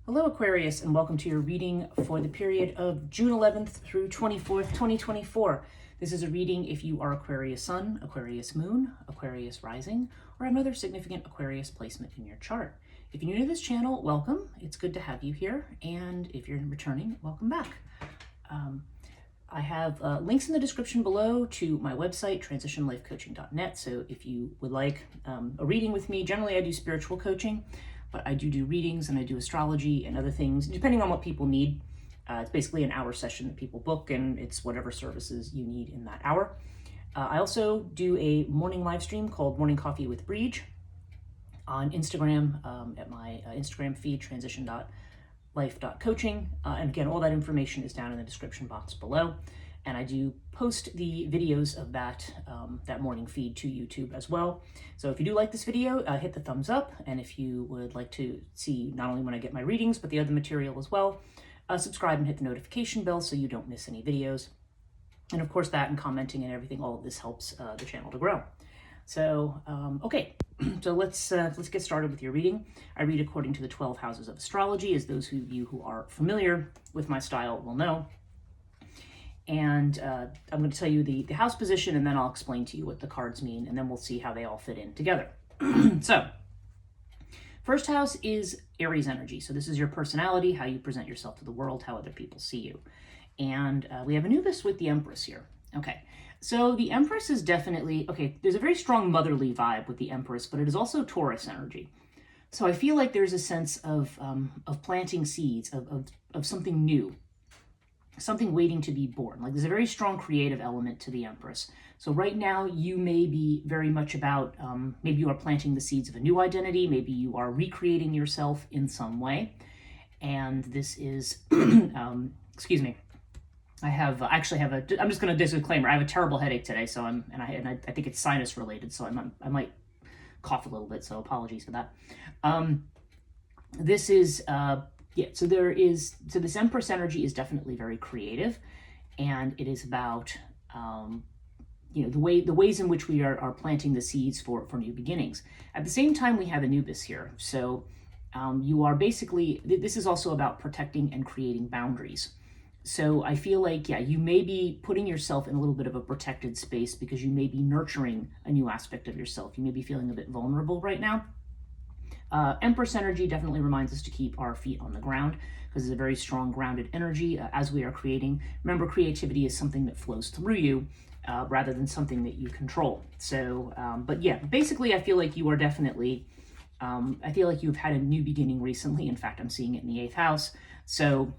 Hello Aquarius, and welcome to your reading for the period of June 11th through 24th, 2024. This is a reading if you are Aquarius Sun, Aquarius Moon, Aquarius Rising, or another significant Aquarius placement in your chart. If you're new to this channel, welcome. It's good to have you here, and if you're returning, welcome back. I have links in the description below to my website, transitionlifecoaching.net, so if you would like a reading with me, generally I do spiritual coaching, but I do readings and I do astrology and other things, depending on what people need. It's basically an hour session that people book, and it's whatever services you need in that hour. I also do a morning live stream called Morning Coffee with Breege on Instagram at my Instagram feed, transition.life.coaching. And again, all that information is down in the description box below. And I do post the videos of that morning feed to YouTube as well. So if you do like this video, hit the thumbs up. And if you would like to see not only when I get my readings, but the other material as well, subscribe and hit the notification bell so you don't miss any videos. And of course, that and commenting and everything, all of this helps the channel to grow. So, okay, so let's get started with your reading. I read according to the 12 houses of astrology, as those of you who are familiar with my style will know. And I'm going to tell you the house position, and then I'll explain to you what the cards mean, and then we'll see how they all fit in together. So, first house is Aries energy. So this is your personality, how you present yourself to the world, how other people see you. And we have Anubis with the Empress here. Okay, so the Empress is definitely, okay, there's a very strong motherly vibe with the Empress, but it is also Taurus energy. So I feel like there's a sense of planting seeds, of something new, something waiting to be born. Like there's a very strong creative element to the Empress. So right now you may be very much about, maybe you are planting the seeds of a new identity, maybe you are recreating yourself in some way. And this is, excuse me, I'm just going to disclaimer, I have a terrible headache today, so I think it's sinus related, so I might cough a little bit, so apologies for that. This is, so this Empress energy is definitely very creative, and it is about, the ways in which we are planting the seeds for new beginnings. At the same time, we have Anubis here. So you are basically, this is also about protecting and creating boundaries. So I feel like, you may be putting yourself in a little bit of a protected space because you may be nurturing a new aspect of yourself. You may be feeling a bit vulnerable right now. Empress energy definitely reminds us to keep our feet on the ground because it's a very strong grounded energy as we are creating. Remember, creativity is something that flows through you rather than something that you control. So, but yeah, basically I feel like you are definitely, I feel like you've had a new beginning recently. In fact, I'm seeing it in the 8th house. So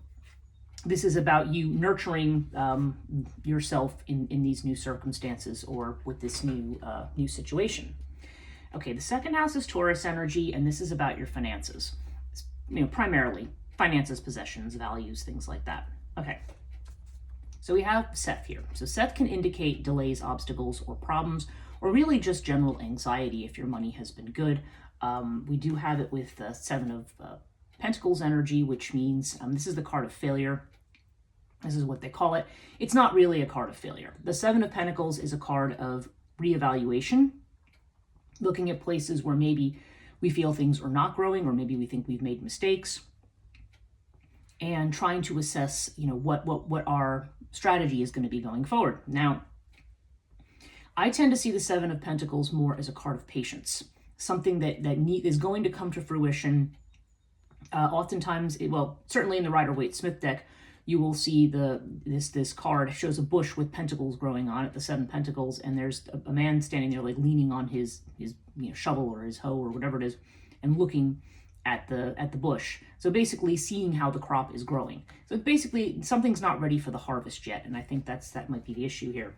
this is about you nurturing yourself in these new circumstances or with this new situation. Okay, the second house is Taurus energy, and this is about your finances. Primarily finances, possessions, values, things like that. Okay, so we have Seth here. So Seth can indicate delays, obstacles, or problems, or really just general anxiety if your money has been good. We do have it with the 7 of Pentacles energy, which means this is the card of failure. This is what they call it. It's not really a card of failure. The 7 of Pentacles is a card of reevaluation, looking at places where maybe we feel things are not growing, or maybe we think we've made mistakes, and trying to assess, what our strategy is going to be going forward. Now, I tend to see the 7 of Pentacles more as a card of patience, something that is going to come to fruition. Oftentimes, certainly in the Rider-Waite-Smith deck, you will see this card shows a bush with pentacles growing on it, the 7 pentacles, and there's a man standing there like leaning on his shovel or his hoe or whatever it is, and looking at the bush. So basically seeing how the crop is growing. So basically something's not ready for the harvest yet, and I think that might be the issue here.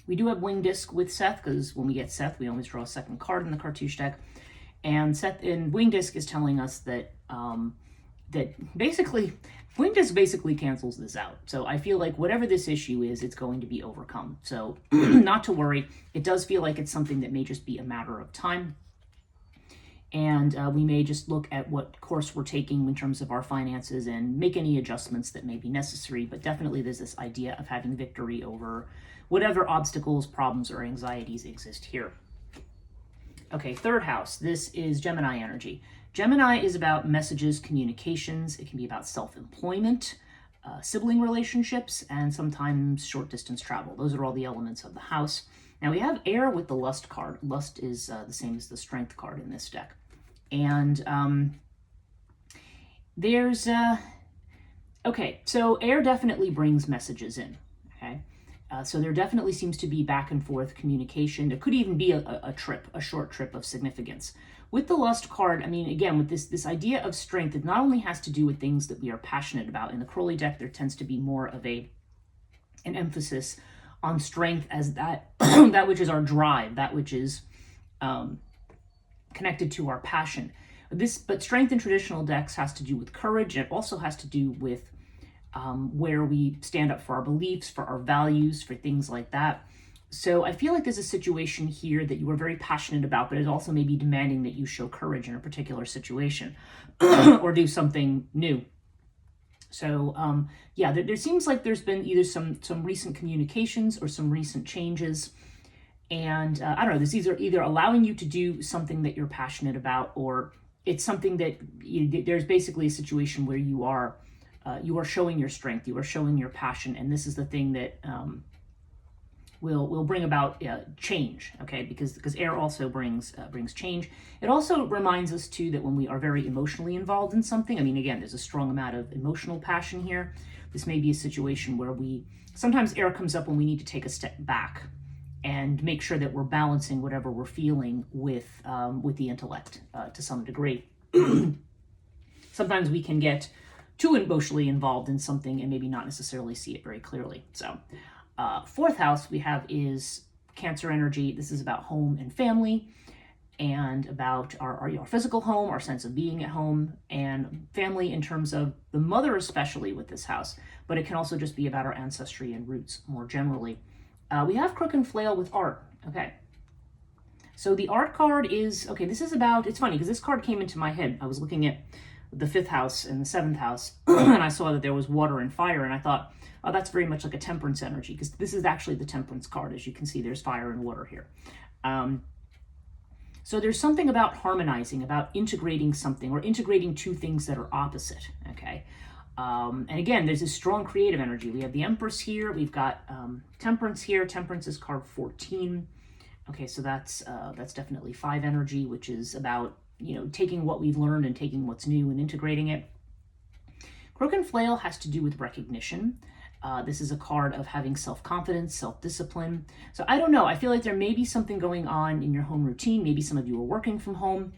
We do have Wing Disc with Seth, because when we get Seth, we always draw a second card in the cartouche deck. And Seth in Wing Disc is telling us that basically Wing Disc basically cancels this out. So I feel like whatever this issue is, it's going to be overcome. So not to worry. It does feel like it's something that may just be a matter of time. And we may just look at what course we're taking in terms of our finances and make any adjustments that may be necessary. But definitely there's this idea of having victory over whatever obstacles, problems, or anxieties exist here. Okay, third house. This is Gemini energy. Gemini is about messages, communications. It can be about self-employment, sibling relationships, and sometimes short distance travel. Those are all the elements of the house. Now we have air with the lust card. Lust is the same as the strength card in this deck. And there's, okay, so air definitely brings messages in, okay? So there definitely seems to be back and forth communication. There could even be a trip, a short trip of significance. With the lust card, I mean, again, with this idea of strength, it not only has to do with things that we are passionate about. In the Crowley deck, there tends to be more of an emphasis on strength as that, that which is our drive, that which is connected to our passion. But strength in traditional decks has to do with courage, and it also has to do with where we stand up for our beliefs, for our values, for things like that. So I feel like there's a situation here that you are very passionate about, but it also may be demanding that you show courage in a particular situation or do something new. So yeah, there seems like there's been either some recent communications or some recent changes. And I don't know, this is either allowing you to do something that you're passionate about, or it's something that there's basically a situation where you are showing your strength, you are showing your passion, and this is the thing that will bring about change, okay? Because air also brings change. It also reminds us too that when we are very emotionally involved in something, I mean, again, there's a strong amount of emotional passion here. This may be a situation where sometimes air comes up when we need to take a step back and make sure that we're balancing whatever we're feeling with the intellect to some degree. Sometimes we can get too emotionally involved in something and maybe not necessarily see it very clearly. So fourth house we have is Cancer energy. This is about home and family, and about our physical home, our sense of being at home, and family in terms of the mother, especially with this house, but it can also just be about our ancestry and roots more generally. We have Crook and Flail with art. Okay. So the art card is, okay, this is about, it's funny because this card came into my head. I was looking at the 5th house and the 7th house, and I saw that there was water and fire, and I thought, oh, that's very much like a temperance energy, because this is actually the temperance card. As you can see, there's fire and water here. So there's something about harmonizing, about integrating something, or integrating two things that are opposite, okay? And again, there's this strong creative energy. We have the Empress here. We've got Temperance here. Temperance is card 14. Okay, so that's definitely 5 energy, which is about, taking what we've learned and taking what's new and integrating it. Crook and Flail has to do with recognition. This is a card of having self-confidence, self-discipline. So I don't know. I feel like there may be something going on in your home routine. Maybe some of you are working from home.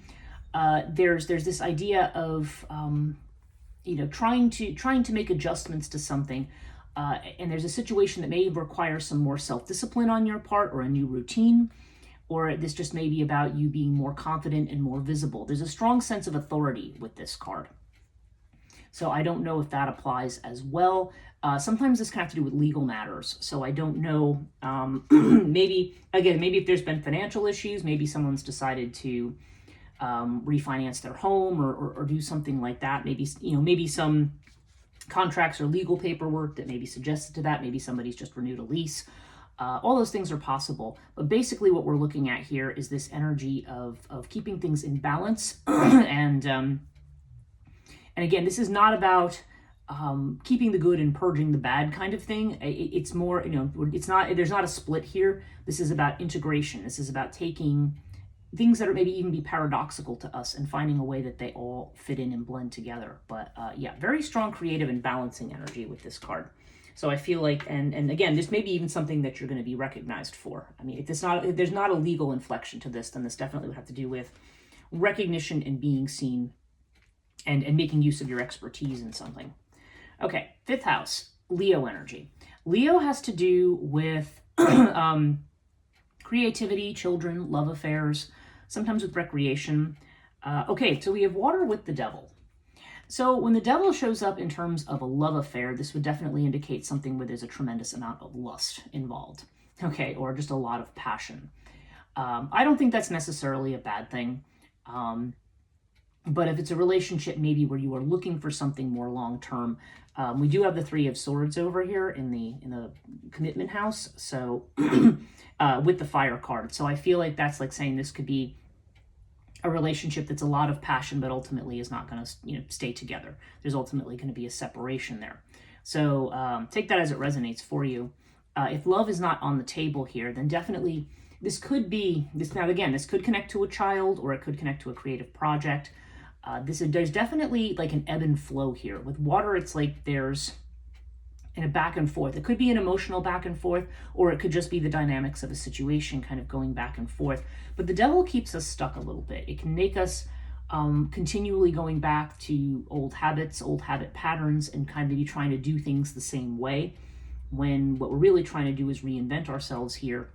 There's this idea of trying to make adjustments to something, and there's a situation that may require some more self-discipline on your part, or a new routine, or this just may be about you being more confident and more visible. There's a strong sense of authority with this card. So I don't know if that applies as well. Sometimes this can have to do with legal matters. So I don't know, maybe if there's been financial issues, maybe someone's decided to refinance their home or do something like that. Maybe some contracts or legal paperwork that may be suggested to that. Maybe somebody's just renewed a lease. All those things are possible. But basically what we're looking at here is this energy of keeping things in balance. And again, this is not about keeping the good and purging the bad kind of thing. It's more, there's not a split here. This is about integration. This is about taking things that are maybe even be paradoxical to us and finding a way that they all fit in and blend together. But yeah, very strong creative and balancing energy with this card. So I feel like, and again, this may be even something that you're going to be recognized for. I mean, if there's not a legal inflection to this, then this definitely would have to do with recognition and being seen and making use of your expertise in something. Okay, 5th house, Leo energy. Leo has to do with creativity, children, love affairs, sometimes with recreation. Okay, so we have water with the devil. So when the devil shows up in terms of a love affair, this would definitely indicate something where there's a tremendous amount of lust involved, okay, or just a lot of passion. I don't think that's necessarily a bad thing. But if it's a relationship maybe where you are looking for something more long-term, we do have the 3 of Swords over here in the commitment house, so with the fire card. So I feel like that's like saying this could be a relationship that's a lot of passion, but ultimately is not going to, stay together. There's ultimately going to be a separation there. So take that as it resonates for you. If love is not on the table here, then definitely this could be this. Now again, this could connect to a child, or it could connect to a creative project. There's definitely like an ebb and flow here. With water, it's like there's in a back and forth. It could be an emotional back and forth, or it could just be the dynamics of a situation kind of going back and forth. But the devil keeps us stuck a little bit. It can make us continually going back to old habits, old habit patterns, and kind of be trying to do things the same way, when what we're really trying to do is reinvent ourselves here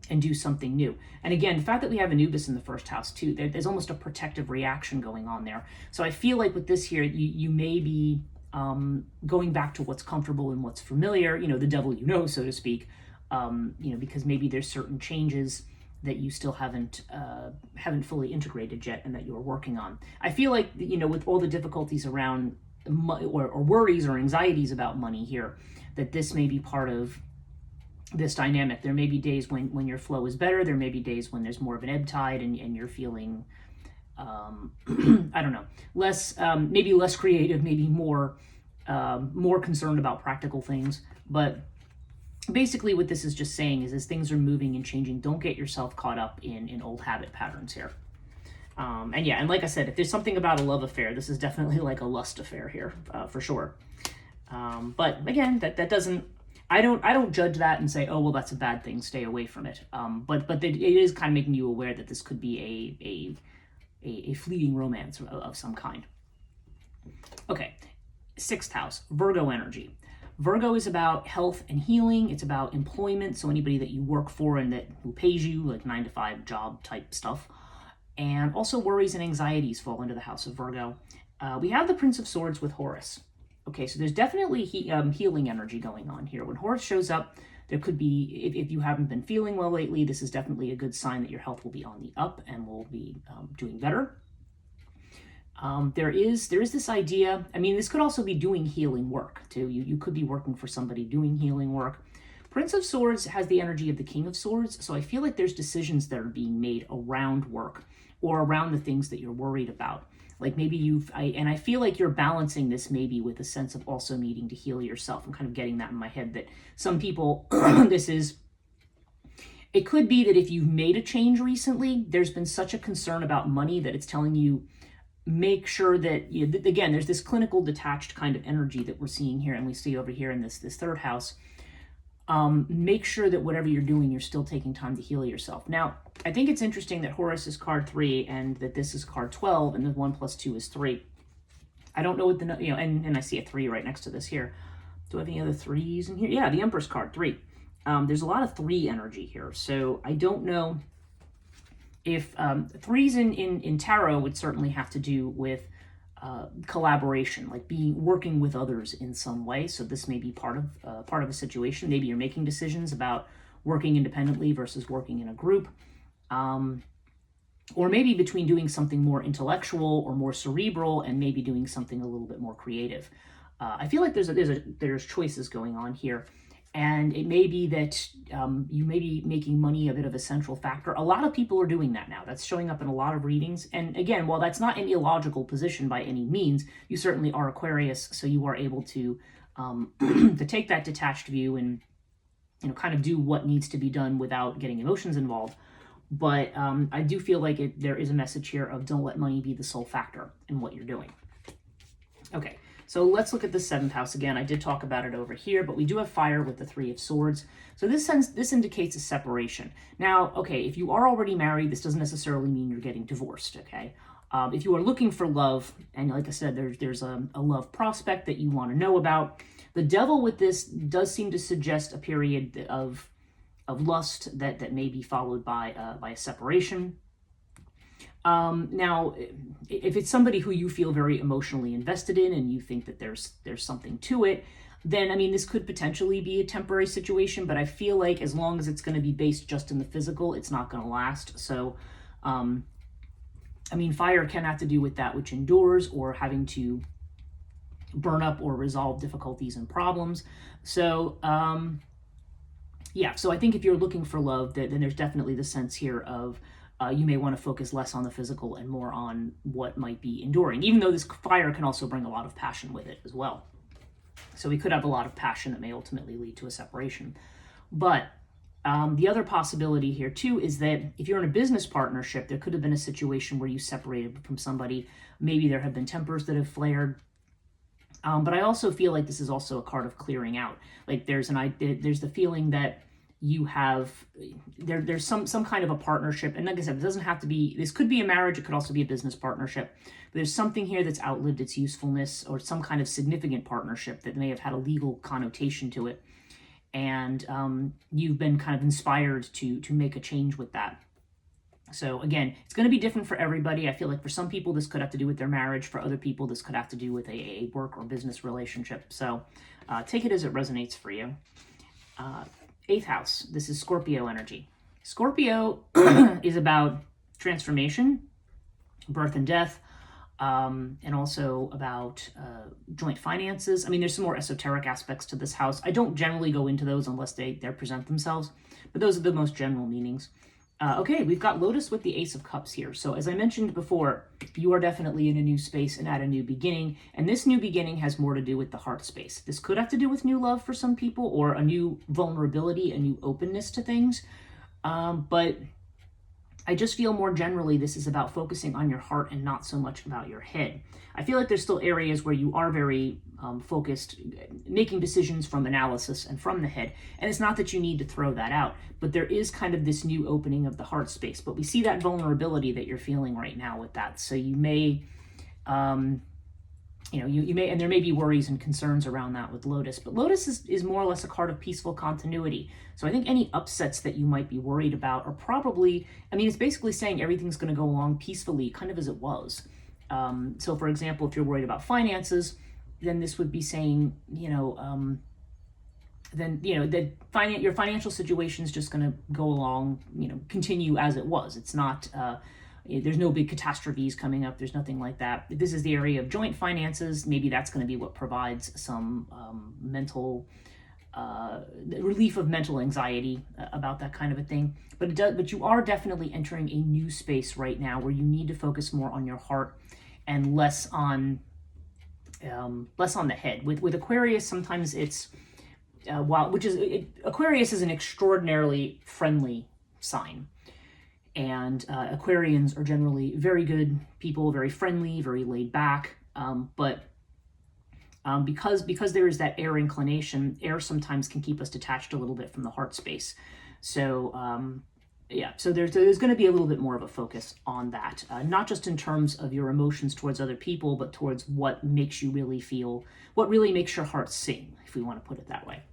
and do something new. And again, the fact that we have Anubis in the first house too, there's almost a protective reaction going on there. So I feel like with this here, you may be going back to what's comfortable and what's familiar, the devil, so to speak, because maybe there's certain changes that you still haven't fully integrated yet and that you're working on. I feel like, with all the difficulties around or worries or anxieties about money here, that this may be part of this dynamic. There may be days when your flow is better. There may be days when there's more of an ebb tide and you're feeling I don't know, maybe less creative, maybe more concerned about practical things. But basically what this is just saying is, as things are moving and changing, don't get yourself caught up in old habit patterns here. And like I said, if there's something about a love affair, this is definitely like a lust affair here, for sure. But again, that doesn't, I don't judge that and say, oh, well, that's a bad thing, stay away from it. But it is kind of making you aware that this could be a fleeting romance of some kind. Okay, 6th house, Virgo energy. Virgo is about health and healing. It's about employment, so anybody that you work for and who pays you, like 9-to-5 job type stuff. And also worries and anxieties fall into the house of Virgo. We have the Prince of Swords with Horus. Okay, so there's definitely healing energy going on here. When Horus shows up, there could be, if you haven't been feeling well lately, this is definitely a good sign that your health will be on the up and will be doing better. There is this idea, this could also be doing healing work too. You could be working for somebody doing healing work. Prince of Swords has the energy of the King of Swords, so I feel like there's decisions that are being made around work or around the things that you're worried about. Like maybe I feel like you're balancing this maybe with a sense of also needing to heal yourself. I'm kind of getting that in my head that some people, it could be that if you've made a change recently, there's been such a concern about money that it's telling you, make sure that, again, there's this clinical detached kind of energy that we're seeing here and we see over here in this 3rd house. Make sure that whatever you're doing, you're still taking time to heal yourself. Now, I think it's interesting that Horus is card 3 and that this is card 12 and the 1 + 2 is 3. I don't know what and I see a 3 right next to this here. Do I have any other 3s in here? Yeah, the Empress card, 3. There's a lot of 3 energy here. So I don't know if 3s in tarot would certainly have to do with collaboration, like working with others in some way. So this may be part of a situation. Maybe you're making decisions about working independently versus working in a group, or maybe between doing something more intellectual or more cerebral and maybe doing something a little bit more creative. I feel like there's choices going on here. And it may be that you may be making money a bit of a central factor. A lot of people are doing that now. That's showing up in a lot of readings. And again, while that's not an illogical position by any means, you certainly are Aquarius, so you are able to to take that detached view and kind of do what needs to be done without getting emotions involved. But I do feel like there is a message here of don't let money be the sole factor in what you're doing. Okay. So let's look at the 7th house again. I did talk about it over here, but we do have fire with the 3 of Swords. So this indicates a separation. Now, okay, if you are already married, this doesn't necessarily mean you're getting divorced, okay? If you are looking for love, and like I said, there's a love prospect that you want to know about, the devil with this does seem to suggest a period of lust that may be followed by a separation. Now, if it's somebody who you feel very emotionally invested in and you think that there's something to it, then, this could potentially be a temporary situation, but I feel like as long as it's going to be based just in the physical, it's not going to last. So, fire can have to do with that which endures or having to burn up or resolve difficulties and problems. So, so I think if you're looking for love, then there's definitely the sense here of you may want to focus less on the physical and more on what might be enduring, even though this fire can also bring a lot of passion with it as well. So we could have a lot of passion that may ultimately lead to a separation. But the other possibility here too is that if you're in a business partnership, there could have been a situation where you separated from somebody. Maybe there have been tempers that have flared. But I also feel like this is also a card of clearing out. Like there's the feeling that you have there's some kind of a partnership, and like I said, it doesn't have to be, this could be a marriage, it could also be a business partnership, but there's something here that's outlived its usefulness, or some kind of significant partnership that may have had a legal connotation to it, and you've been kind of inspired to make a change with that. So again, it's going to be different for everybody. I feel like for some people this could have to do with their marriage, for other people this could have to do with a work or business relationship. So take it as it resonates for you. 8th house, this is Scorpio energy. Scorpio is about transformation, birth and death, and also about joint finances. I mean, there's some more esoteric aspects to this house. I don't generally go into those unless they present themselves, but those are the most general meanings. Okay, we've got Lotus with the Ace of Cups here. So as I mentioned before, you are definitely in a new space and at a new beginning. And this new beginning has more to do with the heart space. This could have to do with new love for some people, or a new vulnerability, a new openness to things. But I just feel more generally this is about focusing on your heart and not so much about your head. I feel like there's still areas where you are very focused, making decisions from analysis and from the head. And it's not that you need to throw that out, but there is kind of this new opening of the heart space. But we see that vulnerability that you're feeling right now with that. So you may, you may, and there may be worries and concerns around that with Lotus. But Lotus is more or less a card of peaceful continuity. So I think any upsets that you might be worried about are probably, I mean, it's basically saying everything's going to go along peacefully, kind of as it was. So for example, if you're worried about finances, then this would be saying, that your financial situation is just going to go along, continue as it was. It's not, there's no big catastrophes coming up. There's nothing like that. If this is the area of joint finances, maybe that's going to be what provides some mental relief of mental anxiety about that kind of a thing. But you are definitely entering a new space right now where you need to focus more on your heart and less on the head. With Aquarius, sometimes it's Aquarius is an extraordinarily friendly sign, and Aquarians are generally very good people, very friendly, very laid back. But because there is that air inclination, air sometimes can keep us detached a little bit from the heart space. So so there's going to be a little bit more of a focus on that, not just in terms of your emotions towards other people, but towards what makes you really feel, what really makes your heart sing, if we want to put it that way.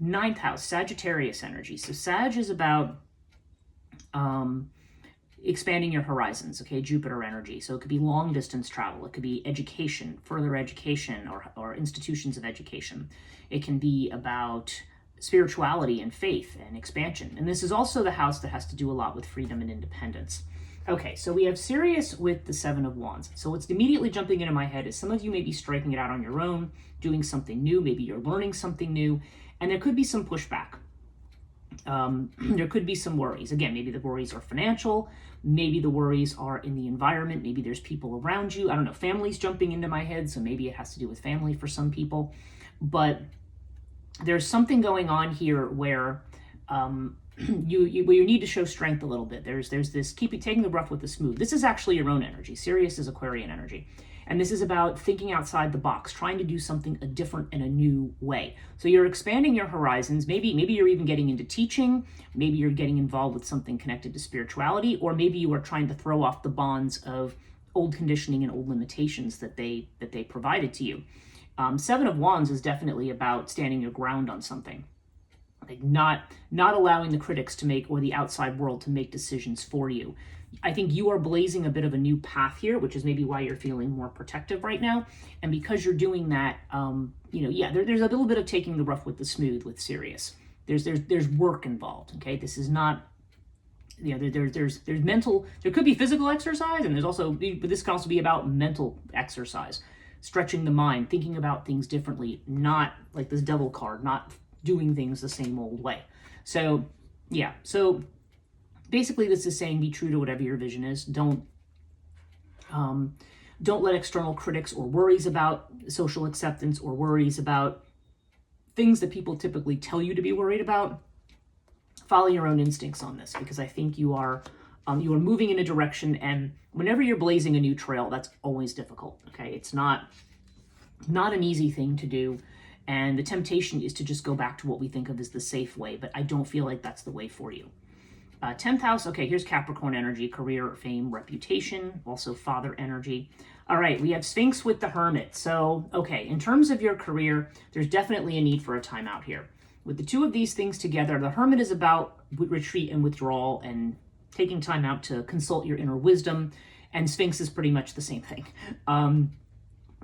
9th house, Sagittarius energy. So Sag is about expanding your horizons, okay, Jupiter energy. So it could be long distance travel, it could be education, further education, or institutions of education. It can be about spirituality and faith and expansion. And this is also the house that has to do a lot with freedom and independence. Okay, so we have Sirius with the 7 of Wands. So what's immediately jumping into my head is some of you may be striking it out on your own, doing something new, maybe you're learning something new, and there could be some pushback. There could be some worries. Again, maybe the worries are financial, maybe the worries are in the environment, maybe there's people around you. I don't know, family's jumping into my head, so maybe it has to do with family for some people. But there's something going on here where you need to show strength a little bit. There's this taking the rough with the smooth. This is actually your own energy. Sirius is Aquarian energy. And this is about thinking outside the box, trying to do something a different and a new way. So you're expanding your horizons. Maybe you're even getting into teaching. Maybe you're getting involved with something connected to spirituality, or maybe you are trying to throw off the bonds of old conditioning and old limitations that they provided to you. 7 of Wands is definitely about standing your ground on something, like not allowing the critics to make, or the outside world to make decisions for you. I think you are blazing a bit of a new path here, which is maybe why you're feeling more protective right now. And because you're doing that, there's a little bit of taking the rough with the smooth with Sirius. There's work involved. Okay, this is not, there's mental. There could be physical exercise, and but this can also be about mental exercise, stretching the mind, thinking about things differently, not like this devil card, not doing things the same old way. So basically this is saying be true to whatever your vision is. Don't let external critics or worries about social acceptance or worries about things that people typically tell you to be worried about. Follow your own instincts on this, because I think you are moving in a direction, and whenever you're blazing a new trail, that's always difficult. Okay, it's not an easy thing to do, and the temptation is to just go back to what we think of as the safe way, but I don't feel like that's the way for you. 10th house, okay, here's Capricorn energy, career, fame, reputation, also father energy. All right, we have Sphinx with the Hermit. So, okay, in terms of your career, there's definitely a need for a timeout here. With the two of these things together, the Hermit is about retreat and withdrawal and taking time out to consult your inner wisdom, and Sphinx is pretty much the same thing.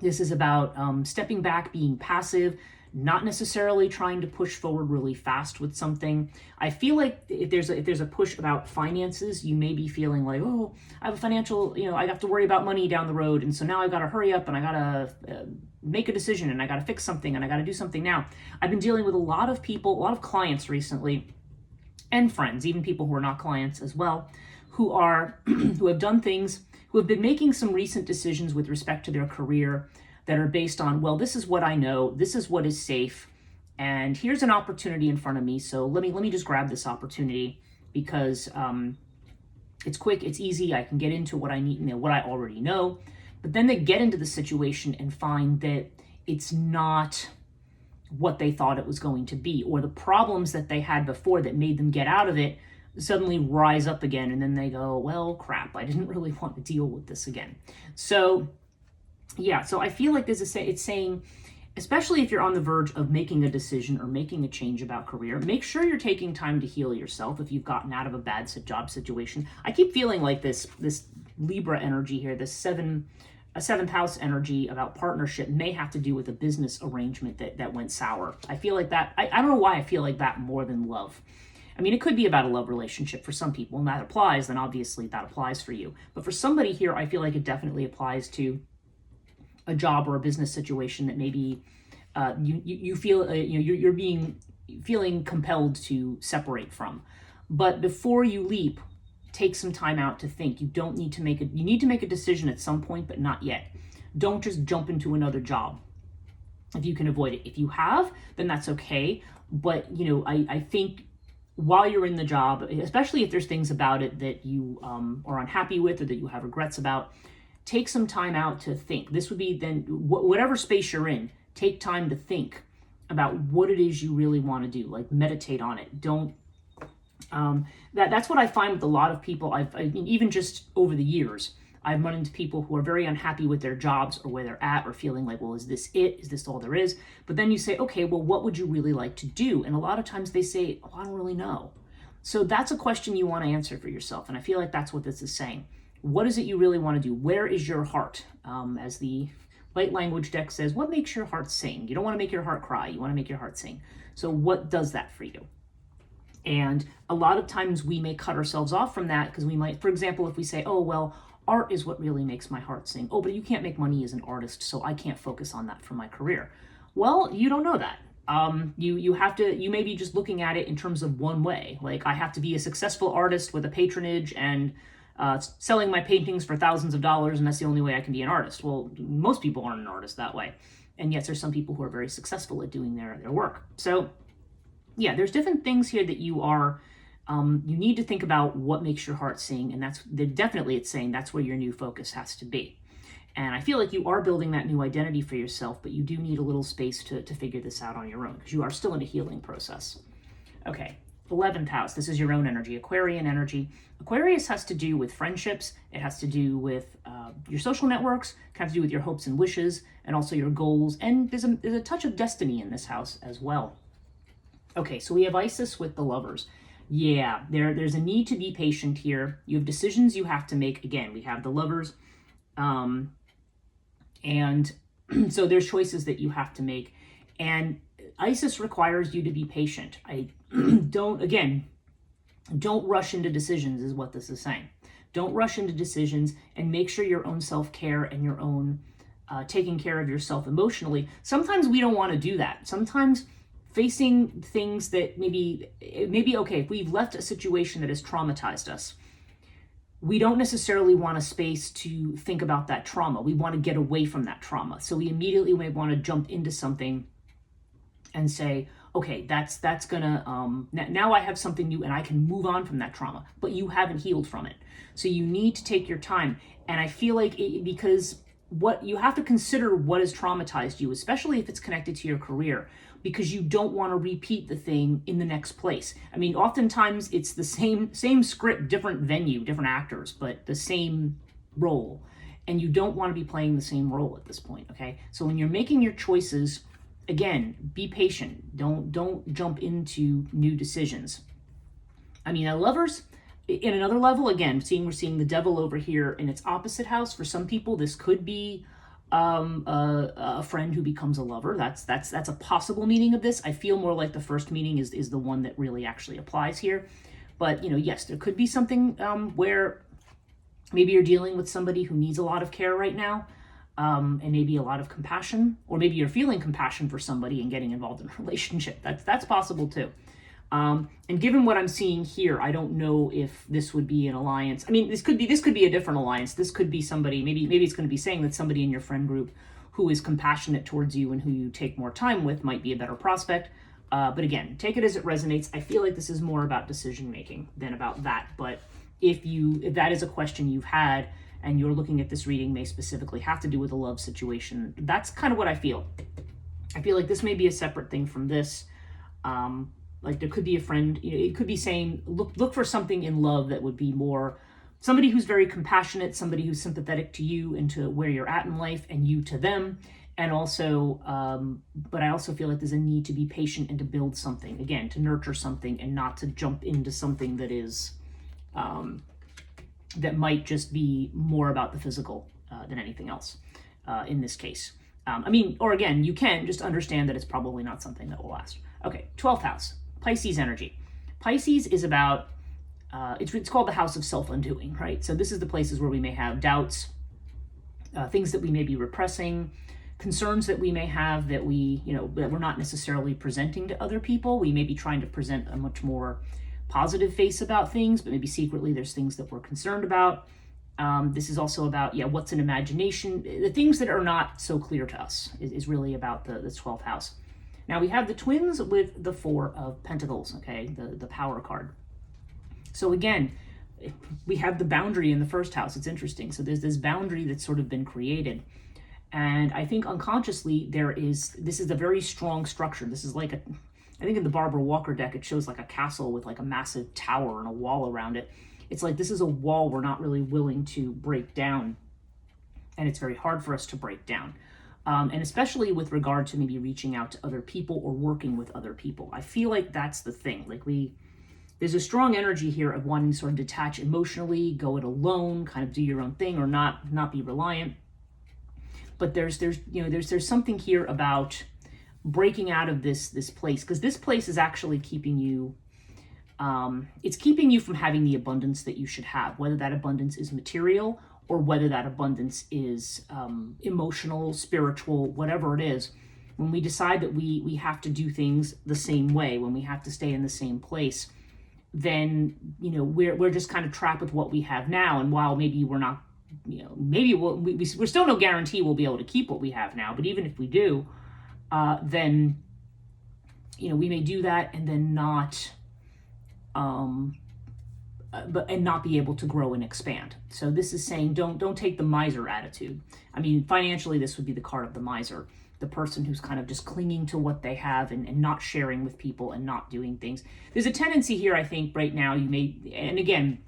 This is about stepping back, being passive, not necessarily trying to push forward really fast with something. I feel like if there's a push about finances, you may be feeling like, oh, I have a financial, I have to worry about money down the road, and so now I got to hurry up and I got to make a decision and I got to fix something and I got to do something now. I've been dealing with a lot of people, a lot of clients recently, and friends, even people who are not clients as well, who have done things, who have been making some recent decisions with respect to their career that are based on, well, this is what I know, this is what is safe, and here's an opportunity in front of me, so let me just grab this opportunity because it's quick, it's easy, I can get into what I need, what I already know. But then they get into the situation and find that it's not what they thought it was going to be, or the problems that they had before that made them get out of it suddenly rise up again, and then they go, well, crap, I didn't really want to deal with this again. So yeah, so I feel like it's saying, especially if you're on the verge of making a decision or making a change about career, make sure you're taking time to heal yourself if you've gotten out of a bad job situation. I keep feeling like this Libra energy here, this seventh house energy about partnership may have to do with a business arrangement that went sour. I feel like that, I don't know why I feel like that more than love. I mean, it could be about a love relationship for some people, and that applies, then obviously that applies for you. But for somebody here, I feel like it definitely applies to a job or a business situation that maybe you feel you're feeling compelled to separate from. But before you leap, take some time out to think. You need to make a decision at some point, but not yet. Don't just jump into another job if you can avoid it. If you have, then that's okay. But I think while you're in the job, especially if there's things about it that you are unhappy with or that you have regrets about, take some time out to think. This would be then, whatever space you're in, take time to think about what it is you really want to do. Like, meditate on it. Don't, that's what I find with a lot of people. I mean, even just over the years, I've run into people who are very unhappy with their jobs or where they're at, or feeling like, well, is this it? Is this all there is? But then you say, okay, well, what would you really like to do? And a lot of times they say, oh, I don't really know. So that's a question you want to answer for yourself. And I feel like that's what this is saying. What is it you really want to do? Where is your heart? As the light language deck says, what makes your heart sing? You don't want to make your heart cry. You want to make your heart sing. So what does that for you? And a lot of times we may cut ourselves off from that because we might, for example, if we say, oh, well, art is what really makes my heart sing. Oh, but you can't make money as an artist, so I can't focus on that for my career. Well, you don't know that. You may be just looking at it in terms of one way. Like, I have to be a successful artist with a patronage and selling my paintings for thousands of dollars, and that's the only way I can be an artist. Well, most people aren't an artist that way. And yes, there's some people who are very successful at doing their work. So yeah, there's different things here that you need to think about what makes your heart sing. And it's saying that's where your new focus has to be. And I feel like you are building that new identity for yourself, but you do need a little space to figure this out on your own, because you are still in a healing process. Okay. 11th house, this is your own energy, Aquarian energy. Aquarius has to do with friendships. It has to do with your social networks. It has to do with your hopes and wishes, and also your goals. And there's a touch of destiny in this house as well. Okay, so we have Isis with the Lovers. Yeah, there's a need to be patient here. You have decisions you have to make. Again, we have the Lovers. And so there's choices that you have to make. And Isis requires you to be patient. Don't rush into decisions is what this is saying. Don't rush into decisions, and make sure your own self-care and your own taking care of yourself emotionally. Sometimes we don't want to do that. Sometimes facing things that maybe, okay, if we've left a situation that has traumatized us, we don't necessarily want a space to think about that trauma. We want to get away from that trauma. So we immediately may want to jump into something and say, okay, that's gonna, now I have something new and I can move on from that trauma, but you haven't healed from it. So you need to take your time. And I feel like because what you have to consider what has traumatized you, especially if it's connected to your career, because you don't want to repeat the thing in the next place. I mean, oftentimes it's the same script, different venue, different actors, but the same role. And you don't want to be playing the same role at this point, okay? So when you're making your choices, again, be patient. Don't jump into new decisions. I mean, lovers, in another level, again, we're seeing the devil over here in its opposite house. For some people, this could be a friend who becomes a lover. That's a possible meaning of this. I feel more like the first meaning is the one that really actually applies here. But, yes, there could be something where maybe you're dealing with somebody who needs a lot of care right now, and maybe a lot of compassion, or maybe you're feeling compassion for somebody and getting involved in a relationship. That's possible too. And given what I'm seeing here, I don't know if this would be an alliance. I mean, this could be a different alliance. This could be somebody, maybe it's going to be saying that somebody in your friend group who is compassionate towards you and who you take more time with might be a better prospect. But again, take it as it resonates. I feel like this is more about decision making than about that. But if that is a question you've had and you're looking at this reading may specifically have to do with a love situation, that's kind of what I feel. I feel like this may be a separate thing from this. Like there could be a friend, it could be saying, look for something in love that would be more somebody who's very compassionate, somebody who's sympathetic to you and to where you're at in life and you to them. And also, but I also feel like there's a need to be patient and to build something, again, to nurture something and not to jump into something that is, that might just be more about the physical than anything else in this case. I mean, or again, you can just understand that it's probably not something that will last. Okay, 12th house, Pisces energy. Pisces is about, it's called the house of self-undoing, right? So this is the places where we may have doubts, things that we may be repressing, concerns that we may have that that we're not necessarily presenting to other people. We may be trying to present a much more positive face about things, but maybe secretly there's things that we're concerned about. This is also about, what's an imagination? The things that are not so clear to us is really about this 12th house. Now we have the twins with the 4 of Pentacles, okay, the power card. So again, we have the boundary in the first house. It's interesting. So there's this boundary that's sort of been created. And I think unconsciously this is a very strong structure. This is like I think in the Barbara Walker deck, it shows like a castle with like a massive tower and a wall around it. It's like this is a wall we're not really willing to break down. And it's very hard for us to break down. And especially with regard to maybe reaching out to other people or working with other people. I feel like that's the thing. Like there's a strong energy here of wanting to sort of detach emotionally, go it alone, kind of do your own thing or not be reliant. But there's something here about breaking out of this place, because this place is actually keeping you, it's keeping you from having the abundance that you should have, whether that abundance is material or whether that abundance is emotional, spiritual, whatever it is. When we decide that we have to do things the same way, when we have to stay in the same place, then we're just kind of trapped with what we have now. And while maybe we're not, maybe we're still no guarantee we'll be able to keep what we have now. But even if we do, then we may do that and then not. And not be able to grow and expand. So this is saying don't take the miser attitude. I mean, financially, this would be the card of the miser, the person who's kind of just clinging to what they have and not sharing with people and not doing things. There's a tendency here, I think, right now, and again,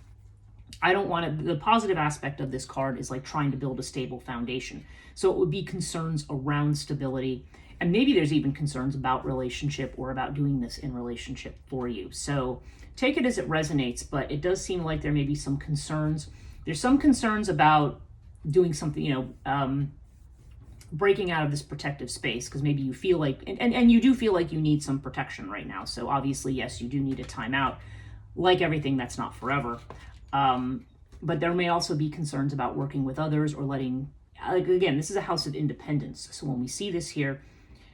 I don't want to, the positive aspect of this card is like trying to build a stable foundation. So it would be concerns around stability. And maybe there's even concerns about relationship or about doing this in relationship for you. So take it as it resonates, but it does seem like there may be some concerns. There's some concerns about doing something, breaking out of this protective space, because maybe you feel like, and you do feel like you need some protection right now. So obviously, yes, you do need a timeout. Like everything, that's not forever. But there may also be concerns about working with others or letting, again, this is a house of independence. So when we see this here,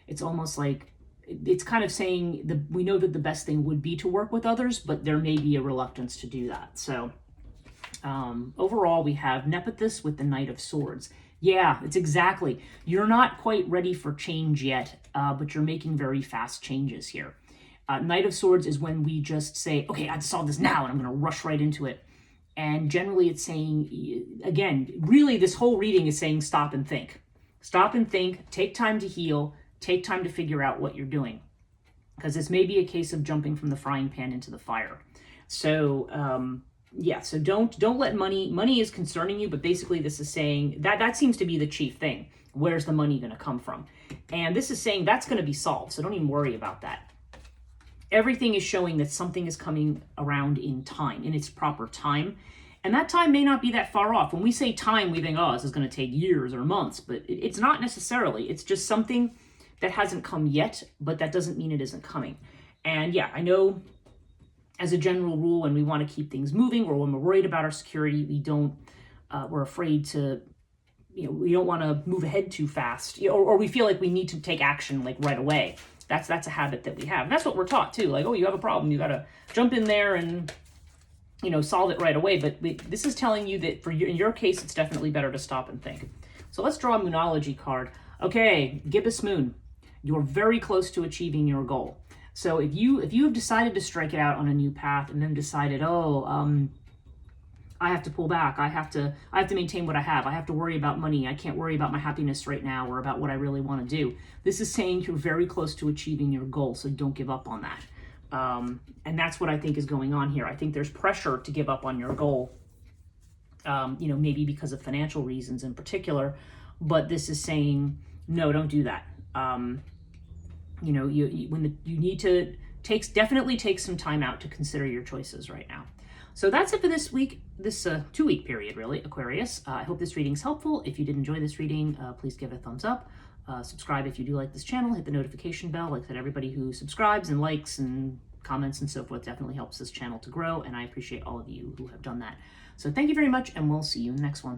it's almost like it's kind of saying we know that the best thing would be to work with others, but there may be a reluctance to do that. So overall, we have Nepenthes with the Knight of Swords. Yeah, it's exactly. You're not quite ready for change yet, but you're making very fast changes here. Knight of Swords is when we just say, okay, I solve this now, and I'm going to rush right into it. And generally it's saying, again, really this whole reading is saying stop and think. Stop and think, take time to heal, take time to figure out what you're doing. Because this may be a case of jumping from the frying pan into the fire. So, yeah, so don't let money is concerning you, but basically this is saying that seems to be the chief thing. Where's the money going to come from? And this is saying that's going to be solved, so don't even worry about that. Everything is showing that something is coming around in time, in its proper time. And that time may not be that far off. When we say time, we think, oh, this is going to take years or months, but it's not necessarily. It's just something that hasn't come yet, but that doesn't mean it isn't coming. And yeah, I know as a general rule, when we want to keep things moving or when we're worried about our security, we're afraid to, we don't want to move ahead too fast, or we feel like we need to take action like right away. That's a habit that we have. And that's what we're taught too. Like, oh, you have a problem, you got to jump in there and, solve it right away. But this is telling you that in your case, it's definitely better to stop and think. So let's draw a Moonology card. Okay, Gibbous Moon, you're very close to achieving your goal. So if you have decided to strike it out on a new path and then decided, I have to pull back. I have to maintain what I have. I have to worry about money. I can't worry about my happiness right now or about what I really want to do. This is saying you're very close to achieving your goal, so don't give up on that. And that's what I think is going on here. I think there's pressure to give up on your goal, maybe because of financial reasons in particular, but this is saying, no, don't do that. You need to definitely take some time out to consider your choices right now. So that's it for this week, this 2-week period, really, Aquarius. I hope this reading's helpful. If you did enjoy this reading, please give it a thumbs up. Subscribe if you do like this channel. Hit the notification bell. Like I said, everybody who subscribes and likes and comments and so forth definitely helps this channel to grow, and I appreciate all of you who have done that. So thank you very much, and we'll see you in the next one.